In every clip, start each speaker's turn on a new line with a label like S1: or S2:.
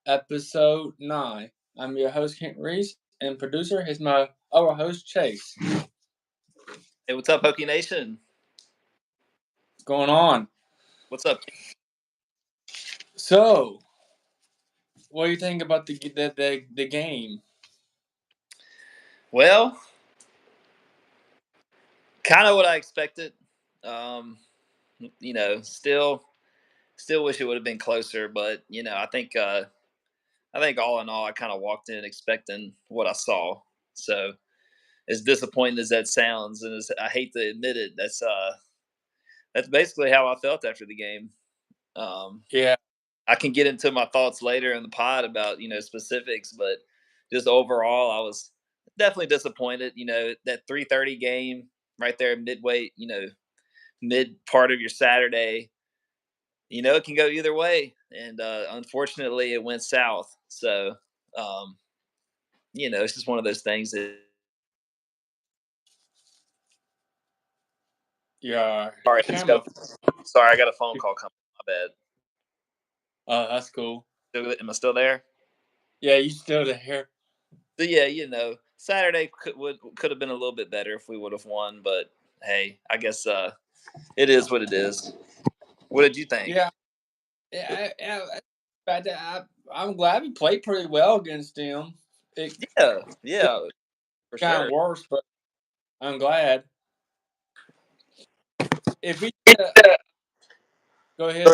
S1: Episode 9. I'm your host, Kent Reese, and producer is my other host, Chase.
S2: Hey, what's up, Hokie Nation?
S1: What's going on?
S2: What's up?
S1: So, what do you think about the game?
S2: Well, kind of what I expected. Um, still wish it would have been closer, but I think all in all, I kind of walked in expecting what I saw. So, as disappointing as that sounds, and as I hate to admit it, that's basically how I felt after the game.
S1: Yeah.
S2: I can get into my thoughts later in the pod about specifics, but just overall, I was definitely disappointed. That 3:30 game right there, midway, mid part of your Saturday. It can go either way, and unfortunately, it went south. So, it's just one of those things that.
S1: Yeah.
S2: Sorry, I got a phone call coming. My bad.
S1: Oh, that's cool.
S2: Am I still there?
S1: Yeah, you still there.
S2: So yeah, Saturday could have been a little bit better if we would have won, but hey, I guess it is what it is. What did you think?
S1: Yeah. I'm glad we played pretty well against them.
S2: Yeah, for
S1: Kind
S2: sure.
S1: of worse, but I'm glad. If we go ahead.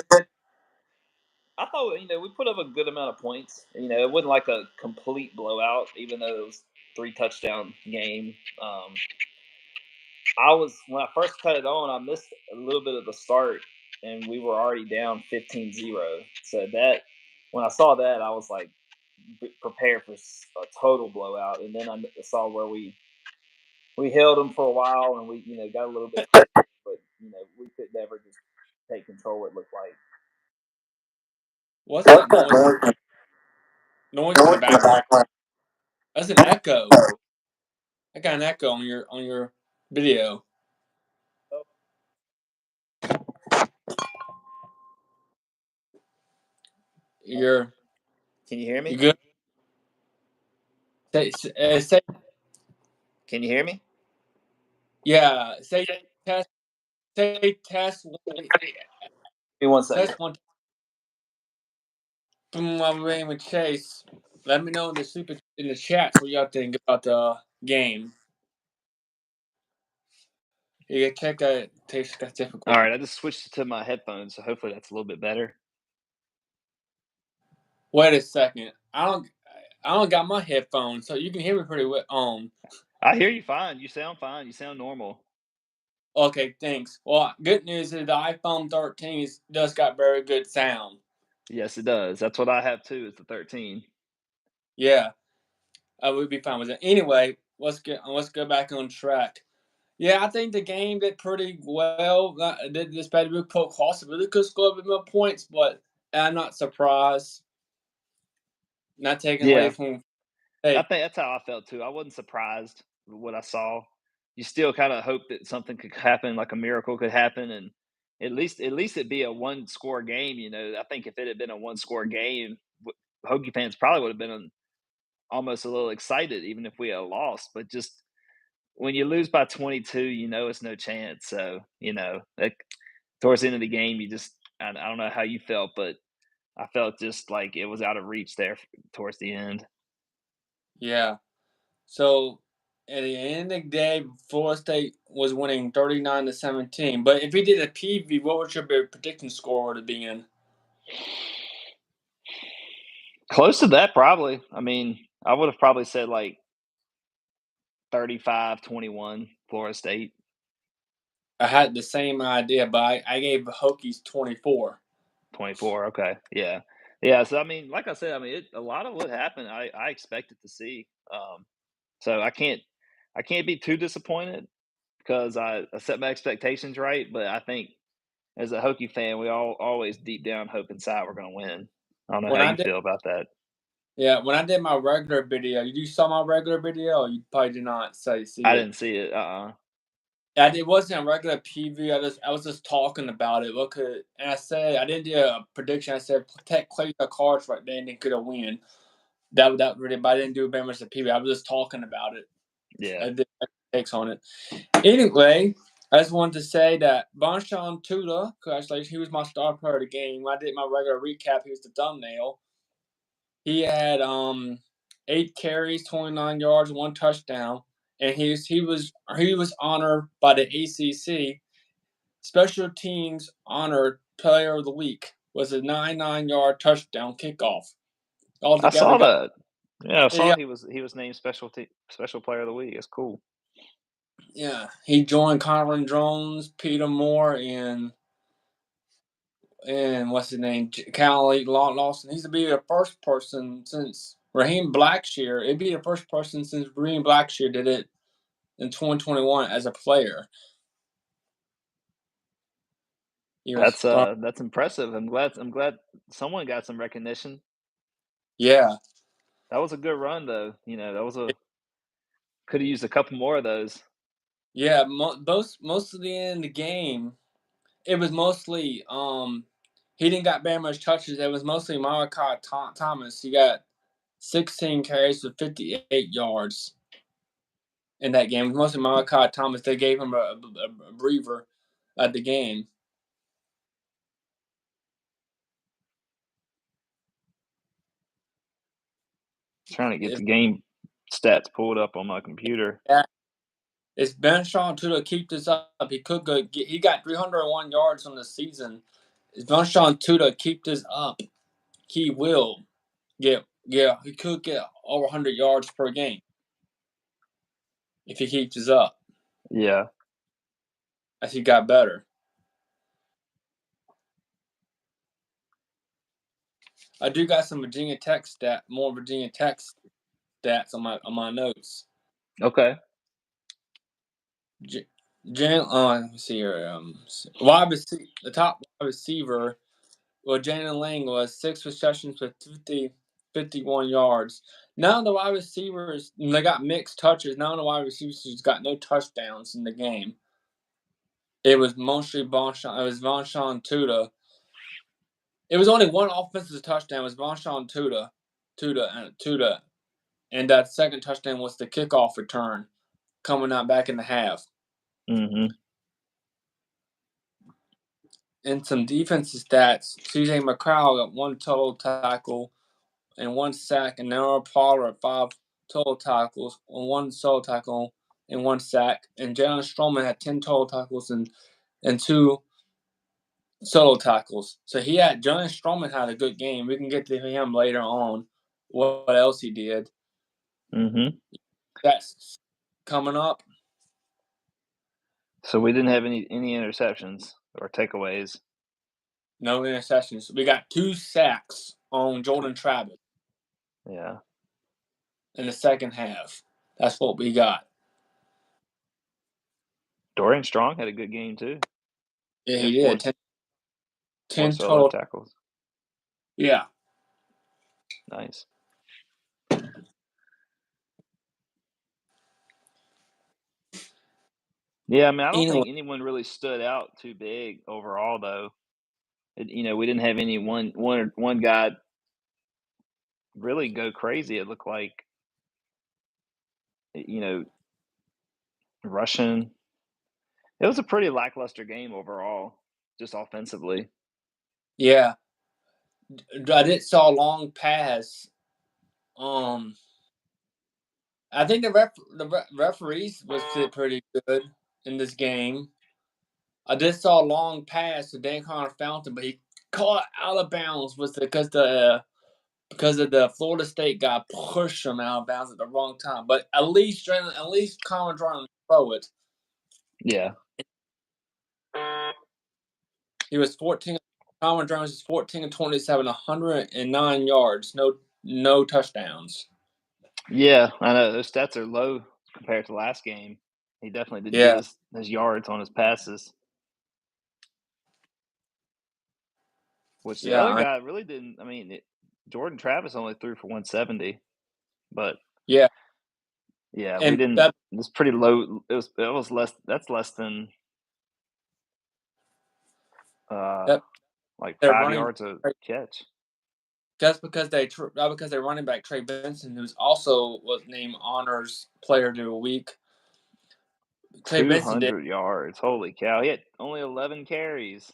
S2: I thought we put up a good amount of points. It wasn't like a complete blowout, even though it was 3 touchdown game. When I first cut it on, I missed a little bit of the start, and we were already down 15-0. So that when I saw that, I was like prepared for a total blowout. And then I saw where we held them for a while, and we got a little bit, but we could never just take control. It looked like.
S1: What's that noise? Noise in the background. That's an echo. I got an echo on your video.
S2: Can you hear me?
S1: You good? Say.
S2: Can you hear me?
S1: Yeah. Say test. Say test.
S2: Give me 1 second.
S1: Test one. My name is Chase. Let me know in the chats what y'all think about the game. You can check that. Takes difficult.
S2: All right, I just switched to my headphones, so hopefully that's a little bit better.
S1: Wait a second. I don't got my headphones, so you can hear me pretty well.
S2: I hear you fine. You sound fine. You sound normal.
S1: Okay, thanks. Well, good news is the iPhone 13 does got very good sound.
S2: Yes, it does. That's what I have too. Is the 13.
S1: Yeah, I would be fine with it. Anyway, let's go back on track. Yeah, I think the game did pretty well. This bad we put possibly could score a bit more points, but I'm not surprised. Not taking away from.
S2: I think that's how I felt too. I wasn't surprised with what I saw. You still kind of hope that something could happen, like a miracle could happen, and at least it'd be a 1-score game. I think if it had been a 1-score game, Hokie fans probably would have been almost a little excited, even if we had lost. But just when you lose by 22, it's no chance. So like, towards the end of the game, I don't know how you felt, but I felt just like it was out of reach there towards the end.
S1: Yeah. So at the end of the day, Florida State was winning 39-17. But if we did a PV, what would your prediction score would have been?
S2: Close to that, probably. I mean, I would have probably said like 35-21 Florida State.
S1: I had the same idea, but I gave the Hokies 24.
S2: 24, okay. Yeah. Yeah, so I mean, like I said, a lot of what happened I expected to see. So I can't be too disappointed because I set my expectations right, but I think as a Hokie fan, we all always deep down hope inside we're going to win. I don't know how you feel about that.
S1: Yeah, when I did my regular video, you saw my regular video? You probably did not see
S2: I
S1: it.
S2: didn't see it.
S1: It wasn't a regular PV. I was just talking about it. And I said I didn't do a prediction. I said Tech played the cards right then and could have win. That really, but I didn't do very much of PV. I was just talking about it.
S2: Yeah.
S1: I did takes on it. Anyway, I just wanted to say that Bonchon Tuda, congratulations, he was my star player of the game. I did my regular recap. He was the thumbnail. He had 8 carries, 29 yards, 1 touchdown, and he was honored by the ACC Special Teams Honored Player of the Week. Was a 99-yard touchdown kickoff.
S2: I
S1: Altogether,
S2: saw that. Yeah, I saw
S1: yeah,
S2: he was named special player of the week. It's cool.
S1: yeah. He joined Kyron Jones, Peter Moore, and what's his name, Callie Lawson. He's to be the first person since Raheem Blackshear. It'd be the first person since Raheem Blackshear did it in 2021 as a player. He was from,
S2: That's impressive. I'm glad someone got some recognition.
S1: yeah,
S2: That was a good run though. That was a could have used a couple more of those.
S1: yeah. Most of the end of the game, it was mostly he didn't got very much touches. It was mostly Malachi Thomas. He got 16 carries for 58 yards in that game. It was mostly Malachi Thomas. They gave him a breather at the game.
S2: Trying to get
S1: If
S2: the game stats pulled up on my computer.
S1: that It's Benchon to keep this up. He could go. He got 301 yards on the season. If Benchon to keep this up, he will get. Yeah, he could get over 100 yards per game if he keeps this up
S2: Yeah.
S1: as he got better. I do got some more Virginia Tech stats on my notes.
S2: Okay.
S1: Let me see here. The top wide receiver. Well, Jalen Lang was 6 receptions for 51 yards. None of the wide receivers, they got mixed touches. None of the wide receivers got no touchdowns in the game. It was mostly Vonshon Tuda. It was only one offensive touchdown. It was Vonshon Tuda. And that second touchdown was the kickoff return coming out back in the half.
S2: Mm-hmm.
S1: And some defensive stats, CJ McCrowell got 1 total tackle and 1 sack, and Noah Pollard 5 total tackles, 1 solo tackle, and 1 sack. And Jalen Stroman had 10 total tackles and 2 solo tackles. So Jalen Stroman had a good game. We can get to him later on. What else he did?
S2: Mm-hmm.
S1: That's coming up.
S2: So we didn't have any interceptions or takeaways.
S1: No interceptions. We got 2 sacks on Jordan Travis
S2: Yeah.
S1: in the second half. That's what we got.
S2: Dorian Strong had a good game too.
S1: Yeah,
S2: He
S1: he
S2: had
S1: did.
S2: 4
S1: 10
S2: solo
S1: total.
S2: tackles.
S1: Yeah.
S2: Nice. Yeah, I mean, I don't
S1: Anyway,
S2: think anyone really stood out too big overall, though. We didn't have any one guy really go crazy. It looked like, you know, Russian. It was a pretty lackluster game overall, just offensively.
S1: yeah. I did saw a long pass. Um, I think the referees was pretty good in this game. I just saw a long pass to Dan Connor Fountain, but he caught out of bounds because of the Florida State guy pushed him out of bounds at the wrong time. But at least Connor trying to throw it.
S2: Yeah.
S1: He was 14. Connor Jones is 14 and 27, 109 yards, no touchdowns.
S2: Yeah, I know those stats are low compared to last game. He definitely didn't get
S1: Yeah,
S2: his yards on his passes, which the other
S1: yeah,
S2: guy really didn't. I mean, Jordan Travis only threw for 170, but
S1: yeah.
S2: Yeah, we
S1: And
S2: didn't. It was pretty low. It was less. That's less than
S1: that
S2: like
S1: they're
S2: 5 yards a catch.
S1: just because their running back Trey Benson, who's also was named honors player of the week. Trey Benson did
S2: 200 yards. Holy cow! He had only 11 carries.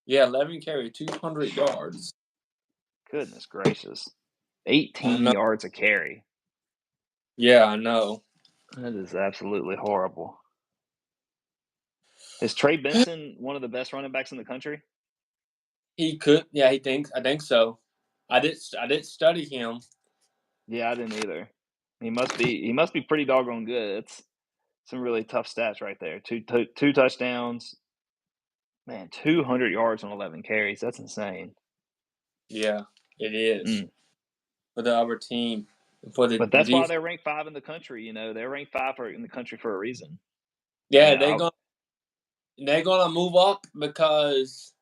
S1: 11 carry, 200 yards.
S2: Goodness gracious!
S1: I
S2: 18
S1: know.
S2: yards a carry.
S1: Yeah, I know.
S2: That is absolutely horrible. Is Trey Benson one of the best running backs in the country?
S1: He could. Yeah, I think so. I did study him.
S2: Yeah, I didn't either. He must be. He must be pretty doggone good. It's some really tough stats right there. Two touchdowns. Man, 200 yards on 11 carries. That's insane.
S1: Yeah, it is
S2: Mm.
S1: for the other team for the
S2: But that's why
S1: defense.
S2: they're ranked 5 in the country. They're ranked 5 in the country for a reason.
S1: Yeah,
S2: Yeah,
S1: they're gonna move up because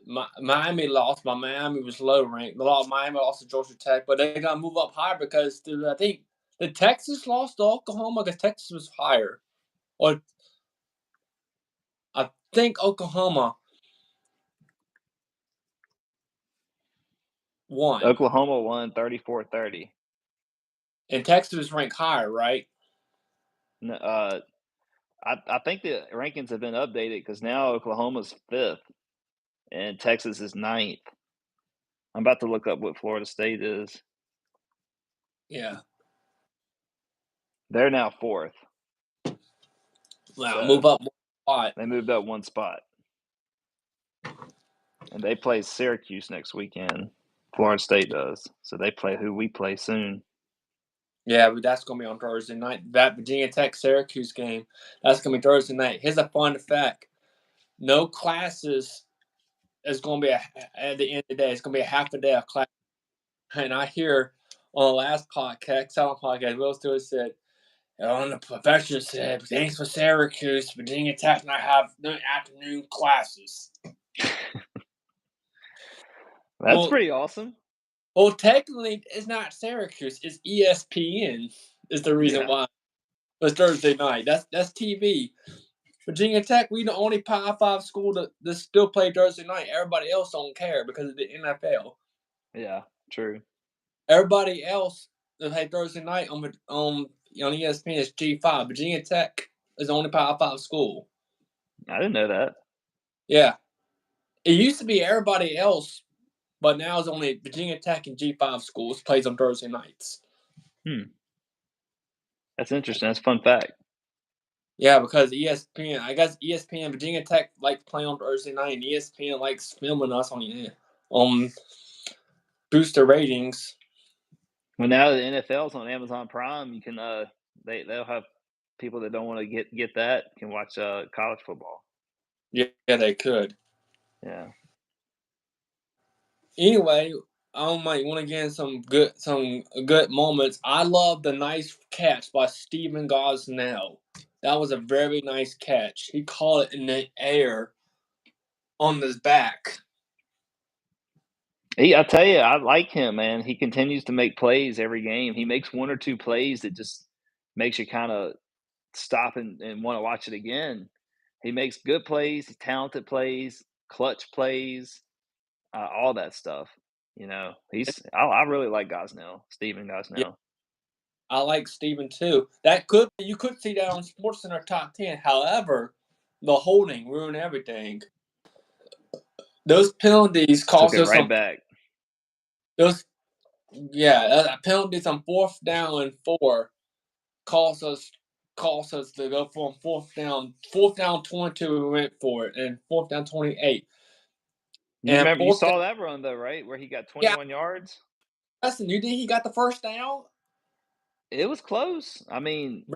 S1: Miami lost, but Miami was low ranked. Miami lost to Georgia Tech, but they're gonna move up higher because I think the Texas lost to Oklahoma because Texas was higher, or I think Oklahoma won,
S2: Oklahoma won 34-30.
S1: and Texas was ranked higher, right?
S2: I think the rankings have been updated because now Oklahoma's 5th and Texas is 9th. I'm about to look up what Florida State is.
S1: Yeah.
S2: They're now 4th.
S1: Wow,
S2: So
S1: move up one spot.
S2: they moved up one spot. And they play Syracuse next weekend. Florida State does. So they play who we play soon.
S1: Yeah, but that's gonna be on Thursday night. That Virginia Tech Syracuse game, that's gonna be Thursday night. Here's a fun fact: no classes is gonna be at the end of the day. It's gonna be a half a day of class. And I hear on the last podcast, Will Stewart said, on the professor said, thanks for Syracuse, Virginia Tech not have no afternoon classes.
S2: That's pretty awesome.
S1: Well, technically, it's not Syracuse. It's ESPN is the reason why. It's Thursday night. That's TV. Virginia Tech, we the only Power 5 school that still play Thursday night. Everybody else don't care because of the NFL.
S2: Yeah, true.
S1: Everybody else that play Thursday night on ESPN is G5. Virginia Tech is the only Power 5 school.
S2: I didn't know that.
S1: Yeah. It used to be everybody else, but now it's only Virginia Tech and G5 schools plays on Thursday nights.
S2: That's interesting. That's a fun fact.
S1: Yeah, because ESPN, I guess ESPN, Virginia Tech like playing on Thursday night, and ESPN likes filming us on boost their ratings.
S2: Well, now the NFL's on Amazon Prime, you can they'll have people that don't want to get that can watch college football.
S1: Yeah, they could.
S2: Yeah.
S1: Anyway, I might want to get some good moments. I love the nice catch by Stephen Gosnell. That was a very nice catch. He caught it in the air on his back.
S2: I tell you, I like him, man. He continues to make plays every game. He makes one or two plays that just makes you kind of stop and want to watch it again. He makes good plays, talented plays, clutch plays, all that stuff. I really like Gosnell, Stephen
S1: Yeah,
S2: Gosnell.
S1: I like Stephen too. You could see that on SportsCenter top 10. However, the holding ruined everything. Those penalties
S2: Took
S1: cost
S2: it
S1: us
S2: right
S1: some.
S2: back.
S1: Those penalties on 4th down and 4 cost us to go from 4th down 22. We went for it, and 4th down 28.
S2: You
S1: And
S2: remember you
S1: 4th down,
S2: saw that run though, right? Where he got
S1: yeah,
S2: 21 yards?
S1: Preston, you think he got the first down?
S2: It was close. I mean, I'm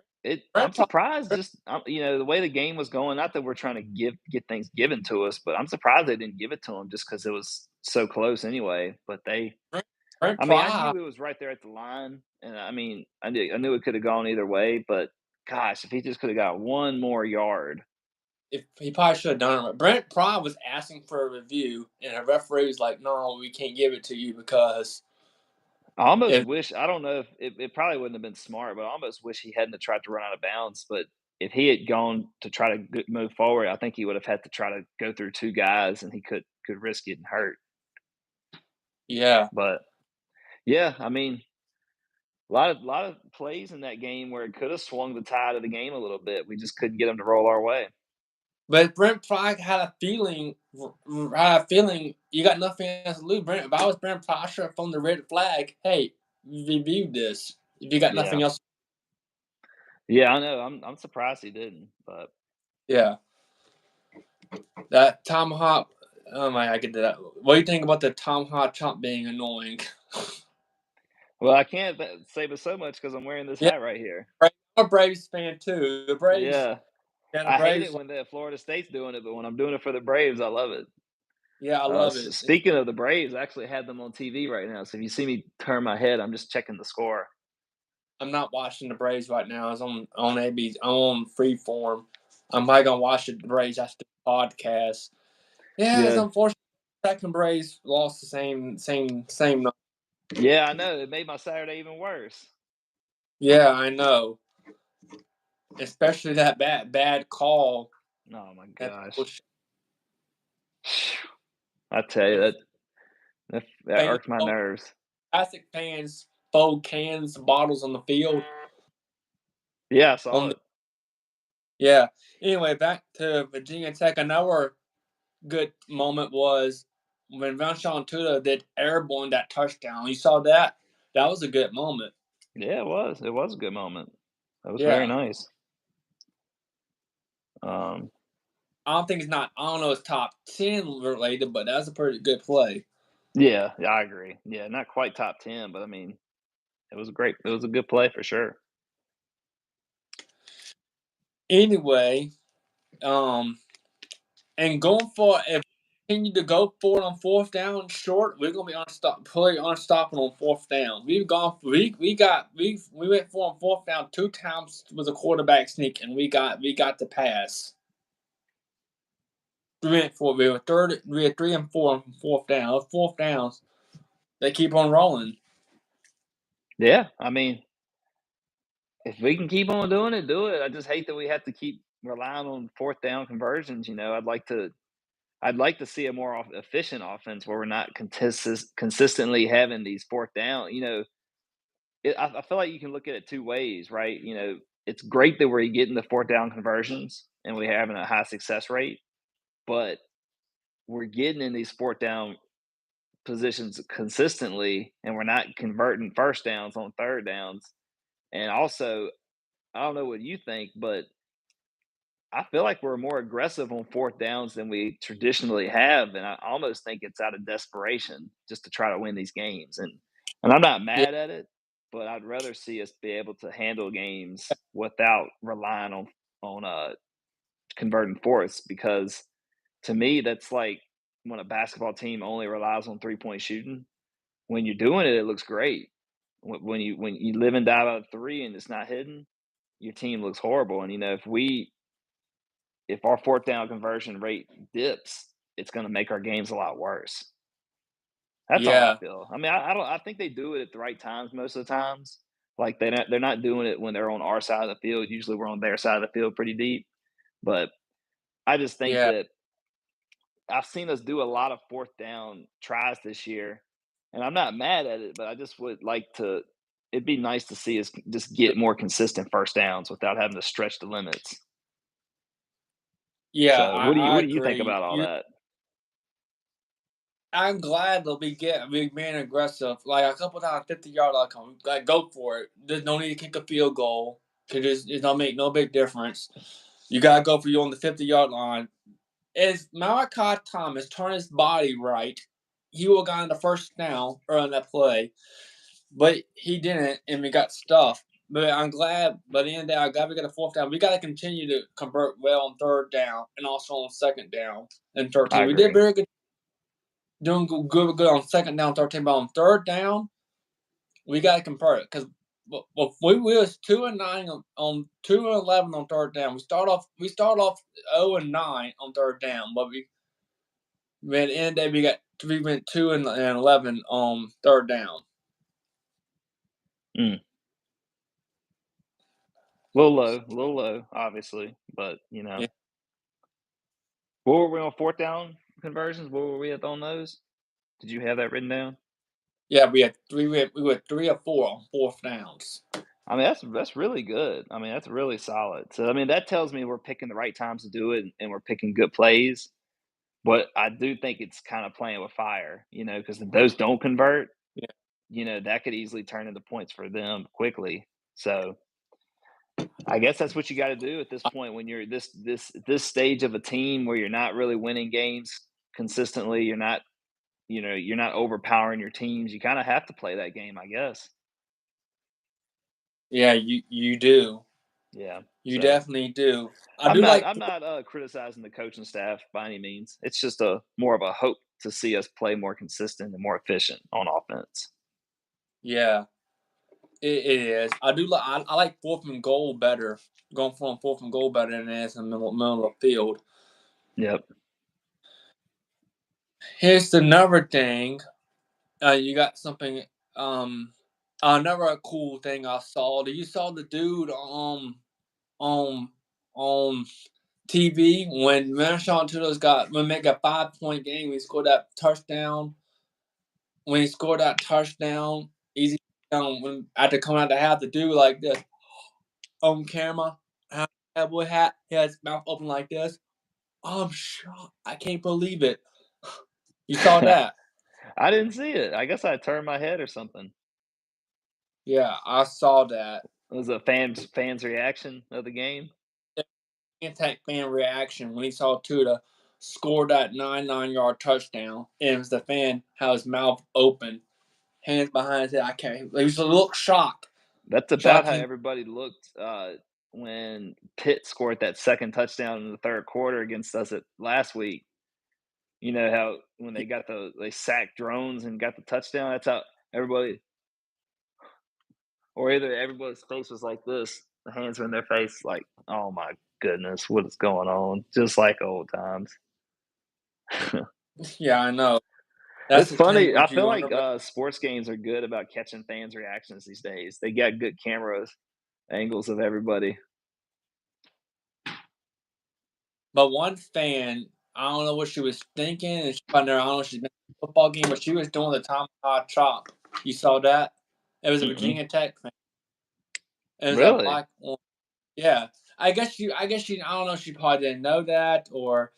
S1: Brent Pry-
S2: surprised just the way the game was going, not that we're trying to get things given to us, but I'm surprised they didn't give it to him just cuz it was so close anyway, but
S1: Brent
S2: I mean, I
S1: Pry,
S2: knew it was right there at the line and I mean, I knew it could have gone either way, but gosh, if he just could have got one more yard.
S1: if he probably should have done it. Brent Pry was asking for a review, and a referee was like, "No, we can't give it to you because
S2: I almost
S1: If
S2: wish I don't know if it probably wouldn't have been smart, but I almost wish he hadn't have tried to run out of bounds. But if he had gone to try to move forward, I think he would have had to try to go through two guys, and he could risk getting hurt.
S1: yeah,
S2: But yeah, I mean, a lot of plays in that game where it could have swung the tide of the game a little bit. We just couldn't get them to roll our way.
S1: but Brent Pry had a feeling. Had a feeling you got nothing else to lose. Brent, if I was Brent Pry from the red flag, hey, review this. If you got
S2: Yeah,
S1: nothing else,
S2: yeah, I know. I'm surprised he didn't, but
S1: yeah, that tomahawk. Oh my, I get that. What do you think about the tomahawk chomp being annoying?
S2: well, I can't say but so much because I'm wearing this
S1: Yeah,
S2: hat right here.
S1: I'm a Braves fan too. The Braves,
S2: Yeah,
S1: yeah, the
S2: I hate it
S1: Braves.
S2: when the Florida State's doing it, but when I'm doing it for the Braves, I love it.
S1: Yeah, I love it.
S2: Speaking of the Braves, I actually had them on TV right now. So if you see me turn my head, I'm just checking the score.
S1: I'm not watching the Braves right now. It's on AB. I'm on Freeform. I'm probably gonna watch the Braves after the podcast. Yeah, it's
S2: Yeah,
S1: unfortunate. Second Braves lost the same.
S2: yeah, I know. It made my Saturday even worse.
S1: Yeah, I know. Especially that bad call.
S2: Oh my
S1: That
S2: gosh,
S1: push
S2: I tell you
S1: the
S2: that
S1: fans,
S2: irks my nerves.
S1: classic fans, fold cans, bottles on the field.
S2: Yeah, I saw
S1: On the
S2: it.
S1: yeah. Anyway, back to Virginia Tech. Another good moment was when Vanshawn Tuda did airborne that touchdown. You saw that? That was a good moment.
S2: Yeah, it was. It was a good moment. That was very
S1: Yeah.
S2: nice. Um,
S1: I don't think it's not. I don't know. It's top 10 related, but that's a pretty good play.
S2: yeah, yeah, I agree. Yeah, not quite top 10, but I mean, it was a good play for sure.
S1: Anyway, um, and going for if we continue to go for it on fourth down short, we're gonna be pretty unstoppable on fourth down. We've gone we went for on fourth down 2 times with a quarterback sneak, and we got the pass. We were third. We had 3 and 4 on fourth down. Those fourth downs, they keep on rolling.
S2: Yeah, I mean, if we can keep on doing it, do it. I just hate that we have to keep relying on fourth down conversions. I'd like to see a more efficient offense where we're not consistently having these fourth down. I feel like you can look at it two ways, right? It's great that we're getting the fourth down conversions and we're having a high success rate, but we're getting in these fourth down positions consistently and we're not converting first downs on third downs. And also, I don't know what you think, but I feel like we're more aggressive on fourth downs than we traditionally have, and I almost think it's out of desperation just to try to win these games. And I'm not
S1: Yeah,
S2: mad at it, but I'd rather see us be able to handle games without relying on converting fourths because to me that's like when a basketball team only relies on 3-point shooting. When you're doing it, it looks great. When you live and die by three and it's not hidden, your team looks horrible. And if our fourth down conversion rate dips, it's going to make our games a lot worse. That's all I
S1: yeah,
S2: feel. I mean, I don't. I think they do it at the right times most of the times. Like they're not doing it when they're on our side of the field. Usually we're on their side of the field pretty deep. But I just think
S1: yeah,
S2: that I've seen us do a lot of fourth down tries this year, and I'm not mad at it. But I just would like to. It'd be nice to see us just get more consistent first downs without having to stretch the limits.
S1: yeah.
S2: So
S1: I
S2: what do you think
S1: agree.
S2: about all that?
S1: I'm glad they'll be being aggressive. Like a couple times, 50 yard line come, like go for it. There's no need to kick a field goal because it don't make no big difference. You gotta go for you on the 50 yard line. As Malachi Thomas turned his body right, he would have gotten the first down or on that play, but he didn't, and we got stuffed. But I'm glad. By the end of the day, I'm glad we got a fourth down. We got to continue to convert well on third down and also on second down and
S2: I
S1: 13. We did
S2: agree.
S1: very good doing good on second down, 13, but on third down, we got to convert it because we was 2-9 on 2-11 on third down. We start off 0-9 on third down, but at the end of the day we went 2-11 on third down.
S2: Mm. A little low, obviously, but
S1: Yeah,
S2: what were we on fourth down conversions? What were we at on those? Did you have that written down?
S1: yeah. We were 3 or 4 on fourth downs.
S2: I mean, that's really good. I mean, that's really solid. So, I mean, that tells me we're picking the right times to do it, and we're picking good plays. But I do think it's kind of playing with fire, because if those don't convert,
S1: Yeah,
S2: that could easily turn into points for them quickly. So, I guess that's what you got to do at this
S1: I-
S2: point when you're this stage of a team where you're not really winning games consistently. You're not overpowering your teams. You kind of have to play that game, I guess.
S1: yeah. You do.
S2: Yeah.
S1: You
S2: So
S1: definitely do. I do like.
S2: I'm not criticizing the coaching staff by any means. It's just a more of a hope to see us play more consistent and more efficient on offense.
S1: Yeah, it is. I do like. I like fourth and goal better. Going from fourth and goal better than it is in the middle of the field.
S2: Yep.
S1: Here's another thing. You got something. Another cool thing I saw. You saw the dude on on TV when Marshawn Tudor's got when make a 5 point game. He scored that touchdown. When he scored that touchdown, easy down when after coming out the half, the dude like this on camera, that boy hat, he had his mouth open like this. I'm shocked. I can't believe it. You saw that?
S2: I didn't see it. I guess I turned my head or something.
S1: Yeah, I saw that.
S2: It was a fans reaction of the game.
S1: Impact fan reaction when he saw Tuda score that 9-yard touchdown. And it was the fan had his mouth open, hands behind his head. I can't. He was a little shocked.
S2: That's
S1: So I
S2: about how
S1: can't.
S2: everybody looked when Pitt scored that second touchdown in the third quarter against us last week. You know how when they sacked drones and got the touchdown. That's how everybody, or either everybody's face was like this, the hands were in their face, like, oh my goodness, what is going on? Just like old times.
S1: Yeah, I know. That's
S2: It's
S1: the thing
S2: funny. I
S1: with you
S2: feel
S1: on the.
S2: like sports games are good about catching fans' reactions these days. They got good cameras angles of everybody.
S1: But one fan, I don't know what she was thinking. And she, I don't know if she's been to a football game, but she was doing the Tom High chop. You saw that? It was a
S2: Mm-mm.
S1: Virginia Tech fan. It was a
S2: Really?
S1: black one. Yeah. I guess she. I don't know. She probably didn't know that, or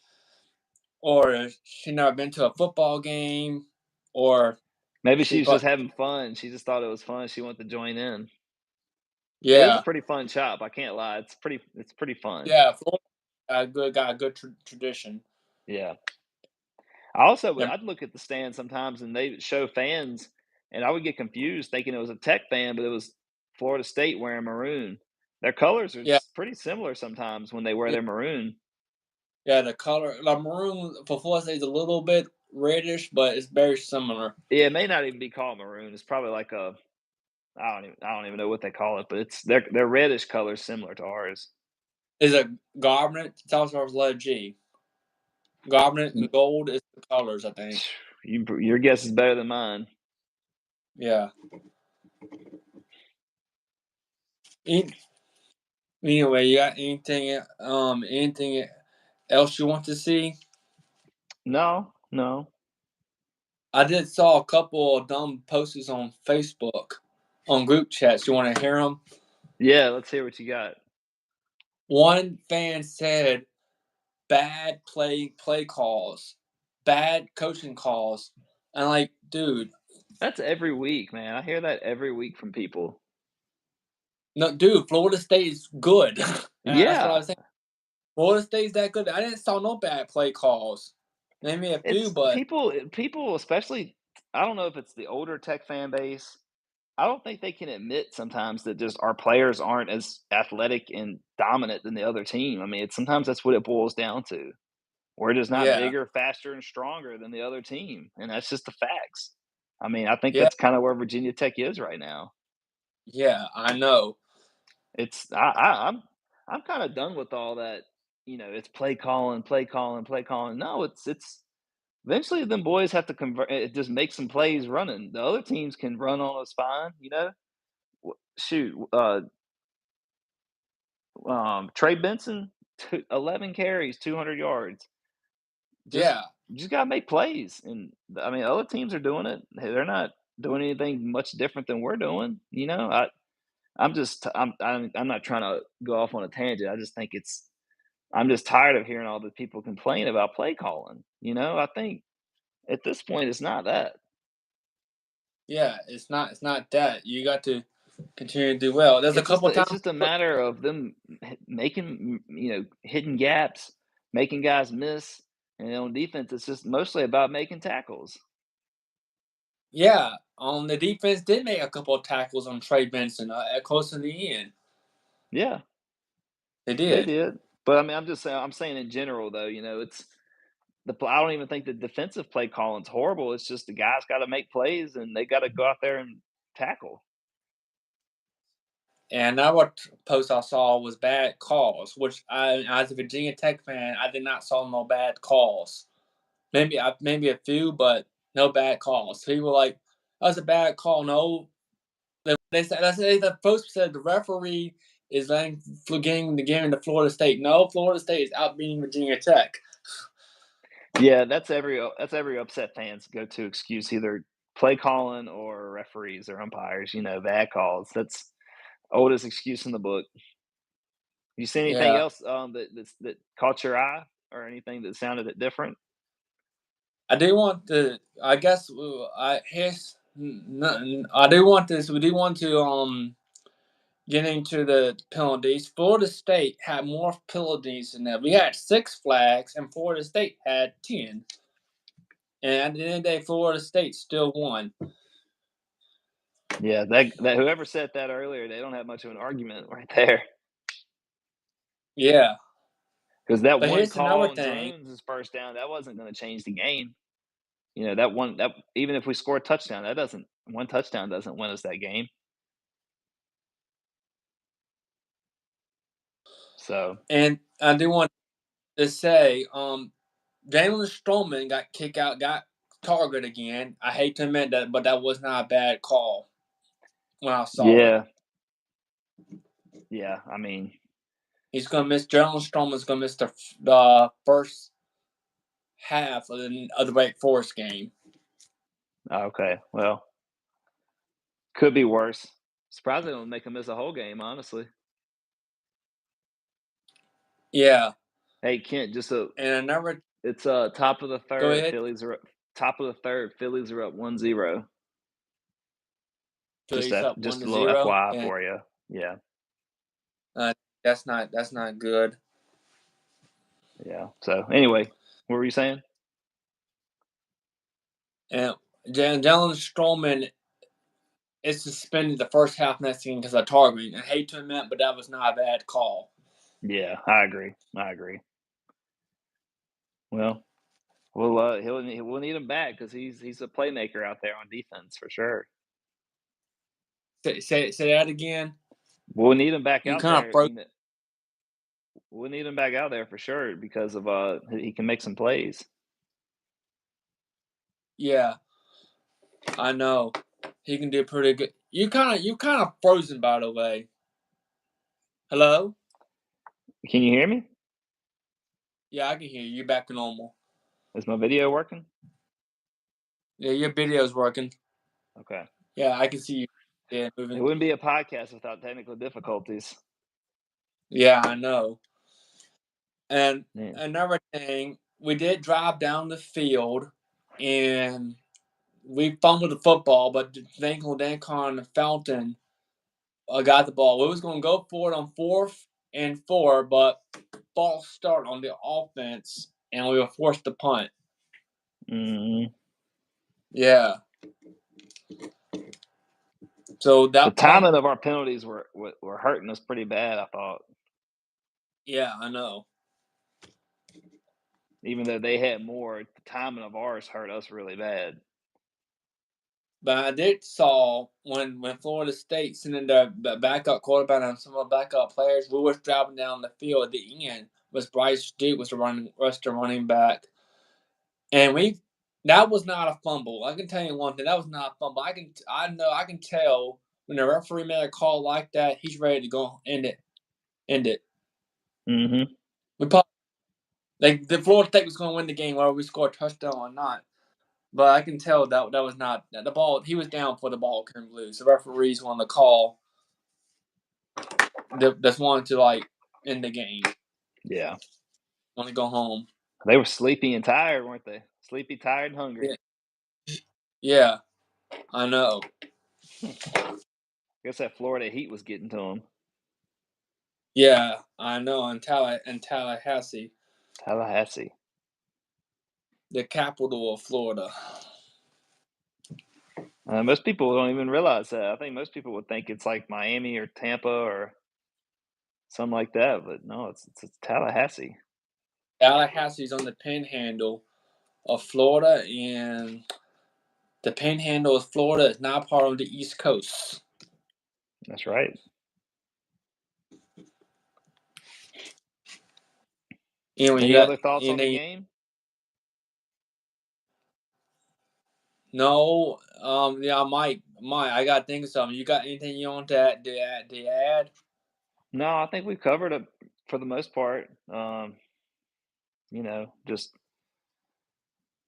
S1: she never been to a football game, or
S2: Maybe she
S1: she
S2: was just
S1: but
S2: having fun. She just thought it was fun. She wanted to join in. It is a
S1: yeah,
S2: pretty fun chop. I can't lie. It's pretty fun.
S1: yeah, Florida got a good tradition.
S2: Yeah. I also
S1: Yeah,
S2: I'd look at the stand sometimes and they show fans and I would get confused thinking it was a Tech fan, but it was Florida State wearing maroon. Their colors are
S1: yeah,
S2: pretty similar sometimes when they wear
S1: yeah,
S2: their maroon.
S1: yeah. The color, the maroon for Florida State is a little bit reddish, but it's very similar.
S2: Yeah, it may not even be called maroon. It's probably like a I don't even know what they call it, but it's their reddish color similar to ours.
S1: Is a garment. It also starts with letter G. Garment and gold is the colors, I think.
S2: Your guess is better than mine.
S1: Yeah. Any- Anyway, you got anything else you want to see?
S2: No, no.
S1: I did saw a couple of dumb posts on Facebook on group chats. You want to hear them?
S2: Yeah, let's hear what you got.
S1: One fan said bad play calls, bad coaching calls, and like, dude,
S2: That's every week, man. I hear that every week from people.
S1: no, dude, Florida State is good. That's what I
S2: Yeah,
S1: was saying. Florida State's that good. I didn't saw no bad play calls. Maybe a few,
S2: it's
S1: but
S2: people, especially. I don't know if it's the older Tech fan base. I don't think they can admit sometimes that just our players aren't as athletic and dominant than the other team. I mean, it's sometimes that's what it boils down to. We're just not
S1: yeah,
S2: bigger, faster, and stronger than the other team, and that's just the facts. I mean, I think
S1: yeah,
S2: that's kind of where Virginia Tech is right now.
S1: yeah. I know.
S2: I'm kind of done with all that. It's play calling, play calling, play calling. No, it's eventually them boys have to convert. It just make some plays running. The other teams can run on us fine. shoot, Trey Benson, 11 carries, 200 yards. Just
S1: Yeah,
S2: just gotta make plays, and I mean, other teams are doing it. They're not doing anything much different than we're doing. I'm not trying to go off on a tangent. I just think I'm just tired of hearing all the people complain about play calling. I think at this point it's not that.
S1: yeah. It's not that you got to continue to do well. There's a couple
S2: It's
S1: times.
S2: just a matter of them hitting gaps, making guys miss, and on defense, it's just mostly about making tackles.
S1: Yeah, on the defense did make a couple of tackles on Trey Benson close in the end.
S2: Yeah,
S1: They
S2: they
S1: did.
S2: did. But I mean, I'm saying in general though, it's I don't even think the defensive play calling's horrible. It's just the guys got to make plays and they got to go out there and tackle.
S1: And now what post I saw was bad calls, which as a Virginia Tech fan, I did not saw no bad calls. Maybe a few, but no bad calls. People were like, that was a bad call. No, they said the post said the referee is getting the game to Florida State. No, Florida State is out beating Virginia Tech.
S2: Yeah, that's every upset fan's go-to excuse, either play calling or referees or umpires. Bad calls. That's oldest excuse in the book. You see anything
S1: Yeah,
S2: else that caught your eye or anything that sounded different?
S1: I do want to. I guess I do want this. We do want to getting to the penalties. Florida State had more penalties than that. We had 6 flags, and Florida State had 10. And at the end of the day, Florida State still won.
S2: Yeah, that whoever said that earlier, they don't have much of an argument right there.
S1: Yeah,
S2: Because that
S1: but
S2: one
S1: here's another
S2: call on
S1: thing.
S2: Jones' first down, that wasn't going to change the game. That even if we score a touchdown, that doesn't one touchdown doesn't win us that game. So
S1: And I do want to say, Jalen Stroman got targeted again. I hate to admit that, but that was not a bad call when I saw it.
S2: yeah, yeah. I mean,
S1: He's gonna miss. Jalen Stroman's gonna miss the first half of the Wake Forest game.
S2: okay. Well, could be worse. Surprised they don't make him miss a whole game. Honestly.
S1: Yeah,
S2: Hey Kent,
S1: and I never
S2: it's top of the
S1: go
S2: third.
S1: ahead.
S2: Phillies are up. Top of the third. Phillies are up 1-0.
S1: Phillies up one
S2: Just
S1: to
S2: a little
S1: zero,
S2: FYI
S1: and
S2: for you. Yeah,
S1: uh, that's not good.
S2: yeah. So anyway, what were you saying?
S1: And Jalen Stroman is suspended the first half next game because of targeting. I hate to admit, but that was not a bad call.
S2: Yeah, I agree. I agree. Well, we'll need him back because he's a playmaker out there on defense for sure.
S1: Say that again.
S2: We'll need him back
S1: You
S2: out
S1: kind of
S2: there.
S1: broke.
S2: We'll need him back out there for sure because of he can make some plays.
S1: Yeah, I know. He can do pretty good. You kind of frozen, by the way. Hello?
S2: Can you hear me?
S1: Yeah, I can hear you. You're back to normal.
S2: Is my video working?
S1: Yeah, your video's working.
S2: Okay.
S1: Yeah, I can see you. Yeah,
S2: It
S1: moving.
S2: wouldn't be a podcast without technical difficulties.
S1: Yeah, I know. And
S2: Yeah.
S1: another thing, we did drive down the field, and we fumbled the football, but Dankon Fountain got the ball. We was going to go for it on 4th and 4, but false start on the offense, and we were forced to punt.
S2: Mm.
S1: Yeah. So
S2: The
S1: that punt,
S2: timing of our penalties were hurting us pretty bad. I thought,
S1: yeah, I know.
S2: even though they had more, the timing of ours hurt us really bad.
S1: But I did saw when Florida State sent in their backup quarterback and some of the backup players, we were driving down the field at the end. Was Bryce Duke was the running back, and that was not a fumble. I can tell you one thing, that was not a fumble. I can tell when the referee made a call like that, he's ready to go end it.
S2: Mm-hmm.
S1: We probably the Florida State was going to win the game whether we scored a touchdown or not. But I can tell that was not the ball. He was down for the ball couldn't lose. The referees wanted to call. Just wanted to end the game.
S2: Yeah.
S1: Want to go home.
S2: They were sleepy and tired, weren't they? Sleepy, tired, and hungry.
S1: Yeah, I know.
S2: I guess that Florida heat was getting to them.
S1: Yeah, I know. In Tallahassee, the capital of Florida.
S2: Most people don't even realize that. I think most people would think it's like Miami or Tampa or something like that, but no, it's Tallahassee.
S1: Tallahassee's on the panhandle of Florida, and the panhandle of Florida is now part of the East Coast.
S2: That's right. Any other thoughts on the game?
S1: No, yeah, I might. I gotta think of something. You got anything you want to add?
S2: No, I think we covered it for the most part. Just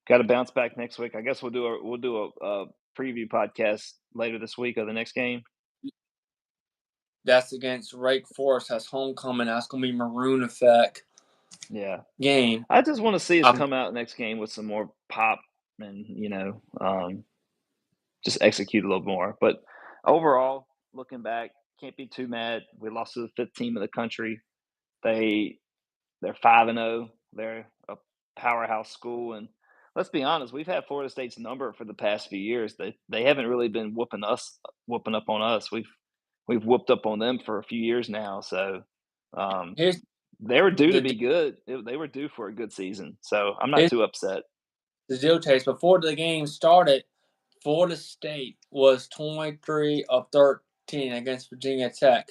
S2: got to bounce back next week. I guess we'll do a preview podcast later this week of the next game.
S1: That's against Wake Forest. That's homecoming. That's gonna be Maroon Effect.
S2: Yeah.
S1: Game.
S2: I just want to see us come out next game with some more pop and just execute a little more. But overall, looking back, can't be too mad. We lost to the fifth team in the country. They're 5-0. They're a powerhouse school, and let's be honest, we've had Florida State's number for the past few years. They haven't really been whooping up on us. We've whooped up on them for a few years now. So they were due to be good. They were due for a good season. So I'm not too upset.
S1: The deal taste before the game started, Florida State was 23 of 13 against Virginia Tech.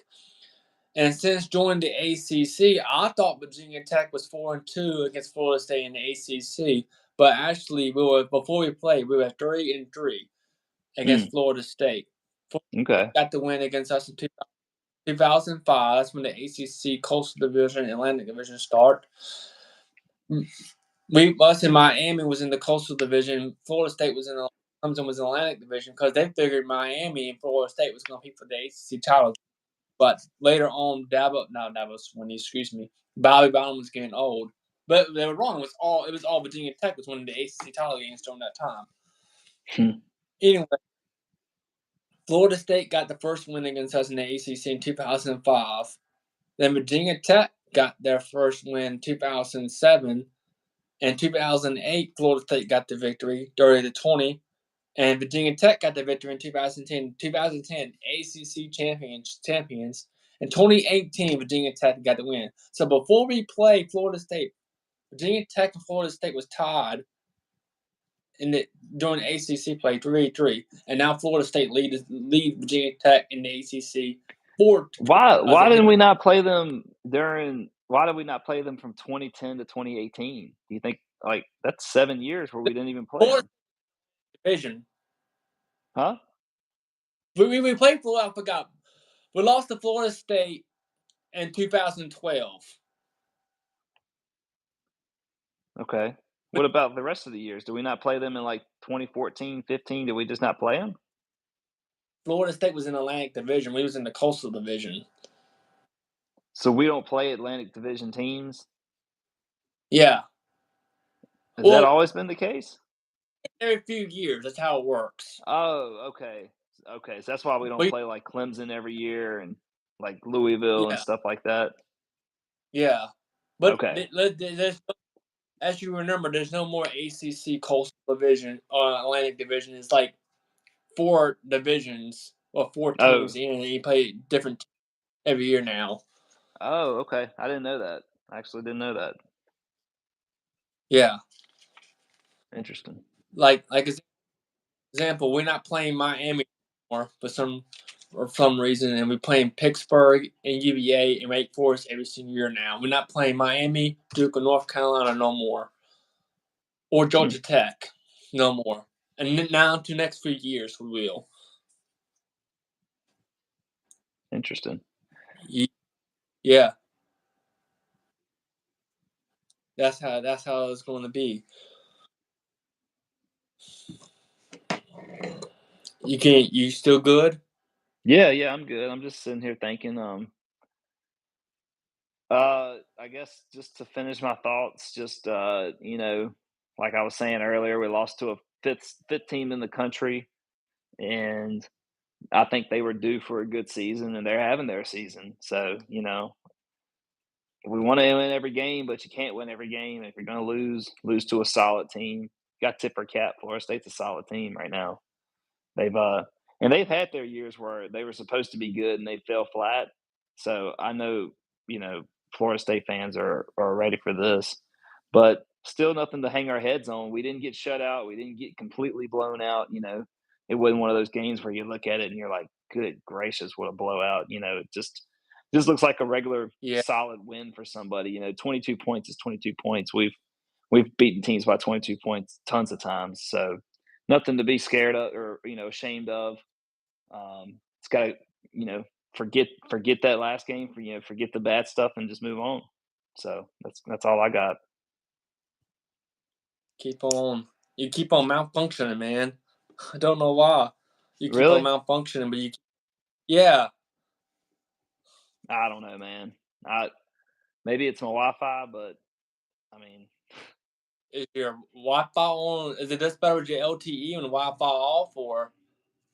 S1: And since joining the ACC, I thought Virginia Tech was 4-2 against Florida State in the ACC. But actually, before we played, we were 3-3 against Florida State. Florida State got the win against us in 2005. That's when the ACC Coastal Division and Atlantic Division start. Us in Miami was in the Coastal Division. Florida State was in the Clemson was in the Atlantic Division because they figured Miami and Florida State was going to compete for the ACC title. But later on, Bobby Bowden was getting old. But they were wrong. It was all Virginia Tech was winning the ACC title games during that time. Anyway, Florida State got the first win against us in the ACC in 2005. Then Virginia Tech got their first win in 2007. In 2008, Florida State got the victory, 30-20. And Virginia Tech got the victory in 2010. 2010, ACC champions. In 2018, Virginia Tech got the win. So before we played Florida State, Virginia Tech and Florida State was tied during the ACC play 3-3. And now Florida State lead Virginia Tech in the ACC.
S2: Why did we not play them why did we not play them from 2010 to 2018? Do you think that's 7 years where we didn't even play them?
S1: Division.
S2: Huh?
S1: We played Florida. I forgot. We lost to Florida State in 2012.
S2: Okay. What about the rest of the years? Do we not play them in 2014, 15? Did we just not play them?
S1: Florida State was in the Atlantic Division. We was in the Coastal Division.
S2: So we don't play Atlantic Division teams?
S1: Yeah.
S2: Has that always been the case?
S1: Every few years. That's how it works.
S2: Oh, okay. Okay, so that's why we don't play Clemson every year and Louisville and stuff like that?
S1: Yeah. But
S2: okay.
S1: As you remember, there's no more ACC Coastal Division or Atlantic Division. It's 4 divisions or 4 teams, and you play different every year now.
S2: Oh, okay. I didn't know that. I actually didn't know that.
S1: Yeah.
S2: Interesting.
S1: Like example, we're not playing Miami anymore for some reason, and we're playing Pittsburgh and UVA and Wake Forest every single year now. We're not playing Miami, Duke, or North Carolina no more, or Georgia Tech no more. And now to the next few years we will.
S2: Interesting.
S1: Yeah, that's how it's going to be. You still good?
S2: Yeah, yeah, I'm good. I'm just sitting here thinking. I guess just to finish my thoughts, just like I was saying earlier, we lost to a fifth team in the country, and I think they were due for a good season, and they're having their season. So we want to win every game, but you can't win every game. If you're going to lose to a solid team. Got tip or cap. Florida State's a solid team right now. They've and they've had their years where they were supposed to be good and they fell flat. So I know, you know, Florida State fans are ready for this. But still nothing to hang our heads on. We didn't get shut out. We didn't get completely blown out, you know. It wasn't one of those games where you look at it and you're like, good gracious, what a blowout. It just looks like a regular
S1: Yeah,
S2: solid win for somebody. 22 points is 22 points. We've beaten teams by 22 points tons of times. So nothing to be scared of or ashamed of. It's got to forget that last game forget the bad stuff and just move on. So that's all I got.
S1: keep on. You keep on malfunctioning, man. I don't know why. You keep on
S2: Really?
S1: malfunctioning, but yeah.
S2: I don't know, man. I Maybe it's my Wi-Fi, but I mean,
S1: Is your Wi-Fi on? Is it just better with your LTE and the Wi-Fi off, or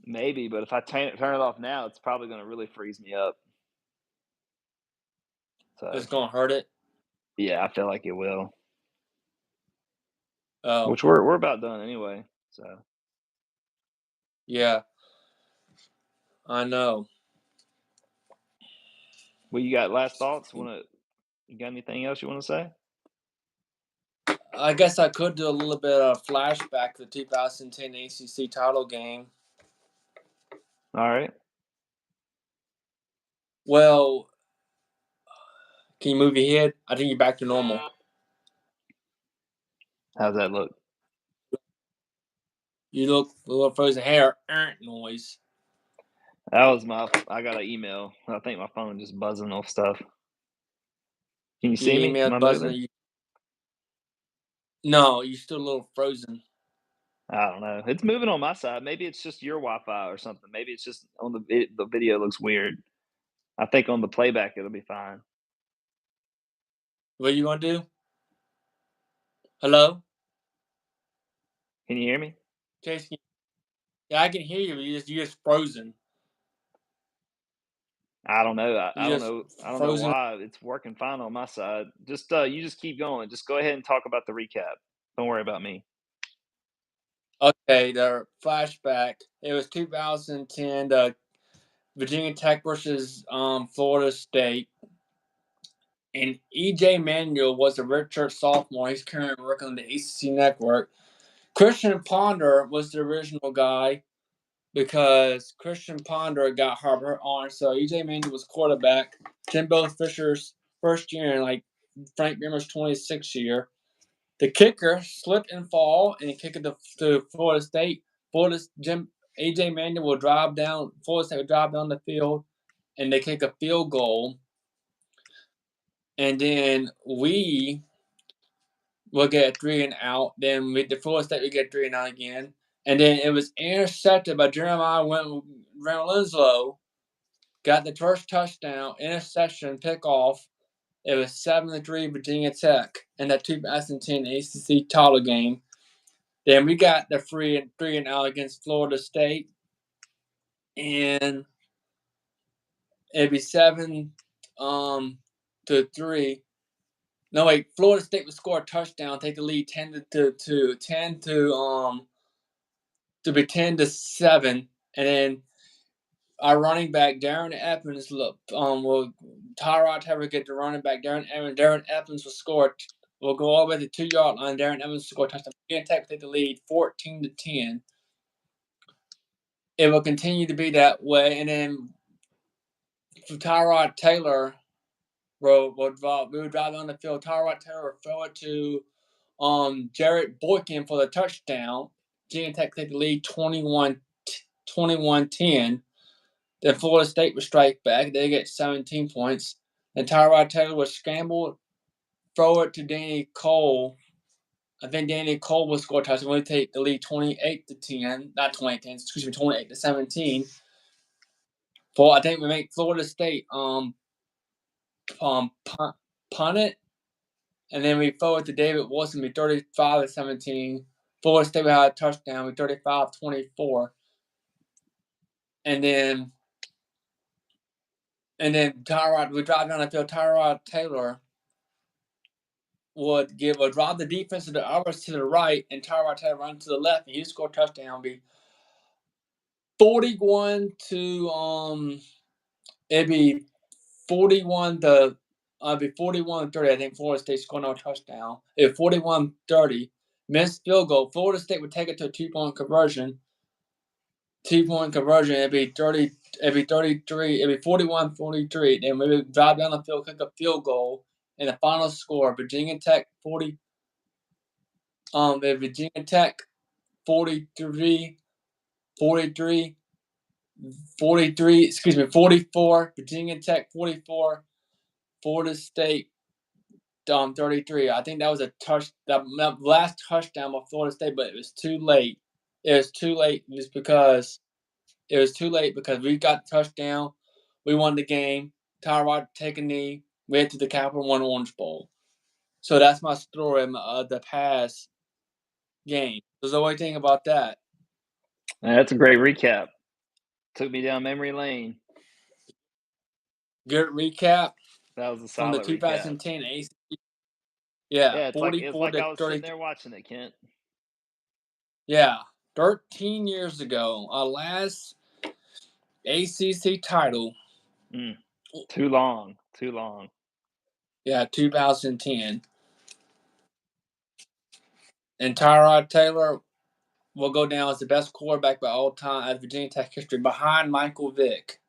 S2: maybe. But if I turn it off now, it's probably going to really freeze me up. So
S1: it's gonna hurt it?
S2: yeah, I feel like it will.
S1: Oh,
S2: Which we're about done anyway. So
S1: yeah, I know.
S2: well, you got last thoughts? You got anything else you want to say?
S1: I guess I could do a little bit of flashback to the 2010 ACC title game.
S2: All right.
S1: Well, can you move your head? I think you're back to normal.
S2: How's that look?
S1: You look a little frozen hair noise.
S2: That was I got an email. I think my phone just buzzing off stuff. Can you see
S1: Your
S2: me? Am
S1: email's
S2: I
S1: buzzing.
S2: moving?
S1: No, you're still a little frozen.
S2: I don't know. It's moving on my side. Maybe it's just your Wi-Fi or something. Maybe it's just on the video looks weird. I think on the playback it'll be fine.
S1: What are you gonna do? Hello,
S2: Can you hear me?
S1: Jason. Yeah, I can hear you. You're just frozen.
S2: I don't know. I
S1: You
S2: don't
S1: just
S2: know. I don't know
S1: frozen.
S2: why it's working fine on my side. Just you just keep going. Just go ahead and talk about the recap. Don't worry about me.
S1: Okay, the flashback. It was 2010. The Virginia Tech versus Florida State. And EJ Manuel was a redshirt sophomore. He's currently working on the ACC network. Christian Ponder was the original guy because Christian Ponder got hurt on. So EJ Manuel was quarterback. Jimbo Fisher's first year and like Frank Beamer's 26th year. The kicker slipped and fall and kicked it to Florida State. AJ Manuel will drive down. Florida State will drive down the field, and they kick a field goal. And then we will get a 3 and out. Then the Florida State will get 3 and out again. And then it was intercepted by Jeremiah Winslow. Got the first touchdown, interception, pickoff. It was 7-3 Virginia Tech in that 2010 ACC title game. Then we got the 3 and out against Florida State, and it'd be 7-3. No wait, Florida State would score a touchdown, take the lead 10-7, and then our running back Darren Evans will Tyrod Taylor get the running back Darren Evans. Darren Evans will score. Will go all the way to the 2-yard line. Darren Evans will score a touchdown. Virginia Tech take the lead 14-10. It will continue to be that way, and then Tyrod Taylor we would drive on the field. Tyrod Taylor will throw it to Jarrett Boykin for the touchdown. Virginia Tech take the lead 21-10. Then Florida State would strike back. They get 17 points. Then Tyrod Taylor would scramble, throw it to Danny Cole. I think Danny Cole will score a touchdown. We take the lead 28-10, not 28-10, excuse me, 28-17. I think we make Florida State punt it, and then we throw it to David Wilson. Be 35-17. Florida State would have a touchdown. Be 35-24, and then Tyrod, we drive down the field. Tyrod Taylor would drive the defense of the others to the right, and Tyrod Taylor run to the left, and he score a touchdown. Be 41 to it'd be 41 to be 41-30. I think Florida State scored no touchdown. If 41-30, missed field goal, Florida State would take it to a 2-point conversion. 2-point conversion, it'd be 30. It'd be 33. It'd be 41-43. Then we would drive down the field, kick a field goal, and the final score: Virginia Tech 40. Virginia Tech 43. 44. Virginia Tech 44. Florida State 33. I think that was that last touchdown by Florida State, but it was too late. It was too late because we got the touchdown. We won the game. Tyrod take a knee. We head to the Capital One Orange Bowl. So that's my story of the past game. There's the only thing about that.
S2: That's a great recap. Took me down memory lane.
S1: Good recap.
S2: That was a
S1: from the
S2: solid
S1: 2010
S2: recap.
S1: ACC.
S2: Yeah, it's
S1: 44
S2: like
S1: to
S2: I was
S1: 30.
S2: sitting there watching it, Kent.
S1: Yeah, 13 years ago, our last ACC title.
S2: Too long.
S1: Yeah, 2010. And Tyrod Taylor will go down as the best quarterback by all time at Virginia Tech history, behind Michael Vick.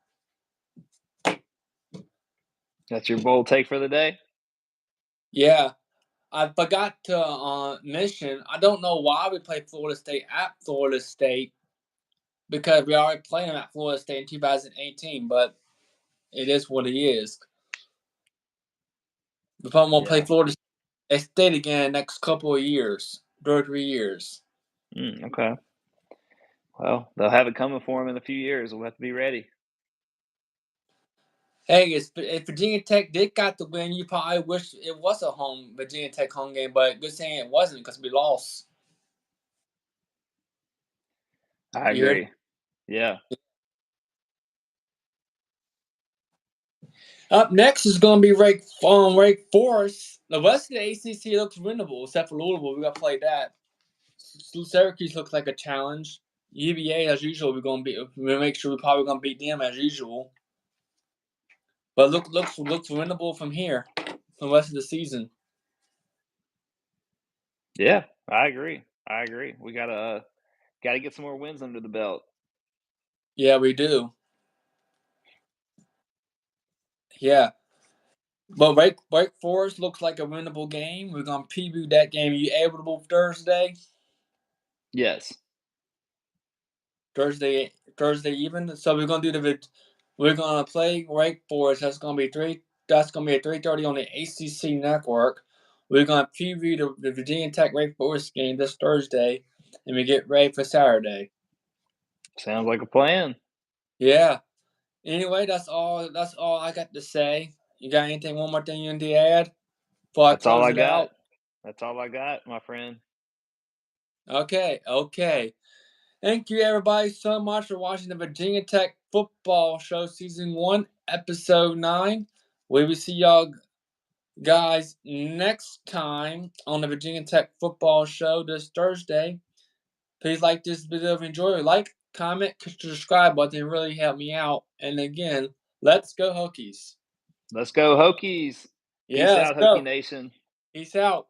S2: That's your bold take for the day?
S1: Yeah. I forgot to mention, I don't know why we played Florida State at Florida State, because we already played them at Florida State in 2018, but it is what it is. We're probably going to play Florida State again next couple of years, 2 or 3 years.
S2: Okay. Well, they'll have it coming for them in a few years. We'll have to be ready.
S1: Hey, if Virginia Tech did got the win, you probably wish it was a Virginia Tech home game, but good saying it wasn't because we lost.
S2: I agree. Yeah.
S1: Up next is going to be Wake Forest. The rest of the ACC looks winnable, except for Louisville. We got to play that. Syracuse looks like a challenge. UVA, as usual, we'll make sure we're probably going to beat them as usual. But looks winnable from here for the rest of the season.
S2: Yeah, I agree. We gotta get some more wins under the belt.
S1: Yeah, we do. Yeah. But Wake Forest looks like a winnable game. We're going to preview that game. Are you able to Thursday?
S2: Yes.
S1: Thursday even. So we're going to play Wake Forest. That's going to be 3:30 on the ACC network. We're going to preview the Virginia Tech Wake Forest game this Thursday, and we get ready for Saturday.
S2: Sounds like a plan.
S1: Yeah. Anyway, that's all I got to say. You got one more thing you need to add before I close it out?
S2: That's all I got, my friend.
S1: Okay. Thank you, everybody, so much for watching the Virginia Tech Football Show Season 1, Episode 9. We will see y'all guys next time on the Virginia Tech Football Show this Thursday. Please like this video if you enjoy it. Like, comment, click the subscribe button. It really help me out. And again, let's go Hokies.
S2: Let's go Hokies.
S1: Yeah,
S2: Peace out, Hokie Nation.
S1: Peace out.